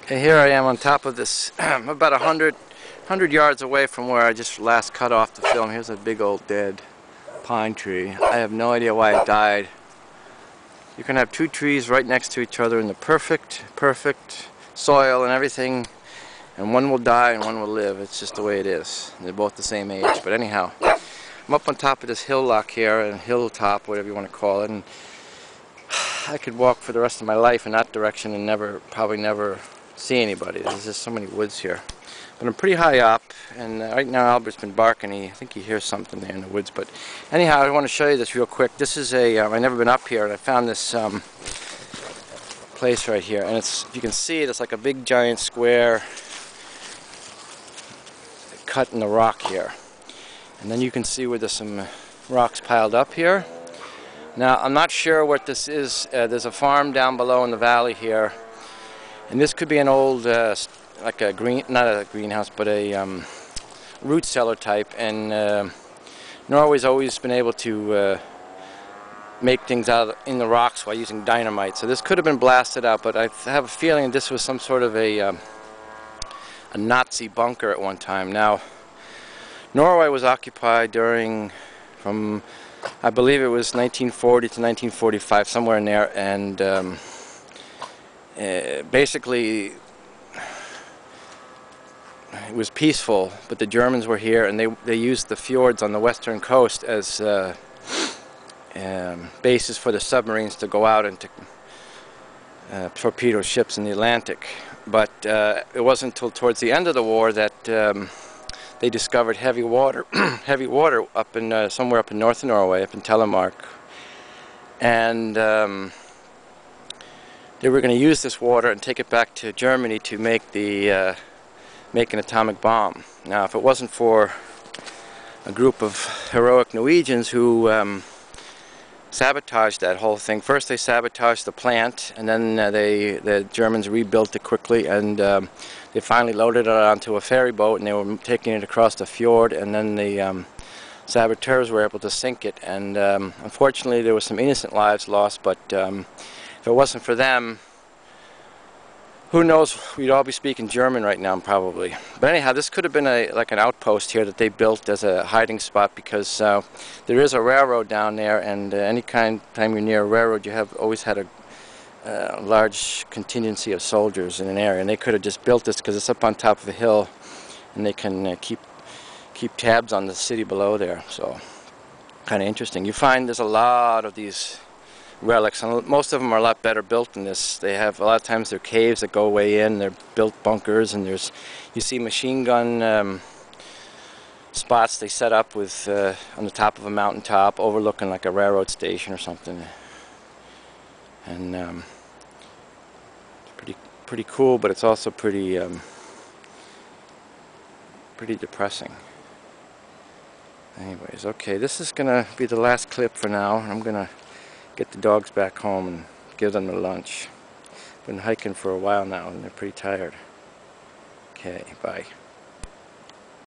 Okay, here I am on top of this, about 100 yards away from where I just last cut off the film. Here's a big old dead pine tree. I have no idea why it died. You can have two trees right next to each other in the perfect soil and everything, and one will die and one will live. It's just the way it is. They're both the same age. But anyhow, I'm up on top of this hillock here, and hilltop, whatever you want to call it, and I could walk for the rest of my life in that direction and probably never see anybody. There's just so many woods here. But I'm pretty high up, and right now Albert's been barking. I think he hears something there in the woods. But anyhow, I want to show you this real quick. This is I've never been up here, and I found this place right here. And it's, if you can see it, it's like a big giant square cut in the rock here. And then you can see where there's some rocks piled up here. Now, I'm not sure what this is. There's a farm down below in the valley here. And this could be an old, like a not a greenhouse, but a root cellar type. And Norway's always been able to make things out in the rocks while using dynamite. So this could have been blasted out, but I have a feeling this was some sort of a Nazi bunker at one time. Now, Norway was occupied from I believe it was 1940 to 1945, somewhere in there, and basically it was peaceful, but the Germans were here, and they used the fjords on the western coast as bases for the submarines to go out and to torpedo ships in the Atlantic. But it wasn't until towards the end of the war that they discovered heavy water, up in somewhere up in northern Norway, up in Telemark, and they were going to use this water and take it back to Germany to make make an atomic bomb. Now, if it wasn't for a group of heroic Norwegians who sabotaged that whole thing. First they sabotaged the plant, and then the Germans rebuilt it quickly, and they finally loaded it onto a ferry boat, and they were taking it across the fjord, and then the saboteurs were able to sink it. And unfortunately there were some innocent lives lost, but if it wasn't for them, who knows, we'd all be speaking German right now probably. But anyhow, this could have been like an outpost here that they built as a hiding spot, because there is a railroad down there, and time you're near a railroad, you have always had a large contingency of soldiers in an area, and they could have just built this because it's up on top of a hill, and they can keep tabs on the city below there. So kind of interesting. You find there's a lot of these relics, and most of them are a lot better built than this. They have, a lot of times, they're caves that go way in. They're built bunkers, and you see machine gun spots they set up with on the top of a mountaintop, overlooking like a railroad station or something. And it's pretty cool, but it's also pretty depressing. Anyways, okay, this is gonna be the last clip for now. I'm gonna get the dogs back home and give them their lunch. Been hiking for a while now, and they're pretty tired. Okay, bye.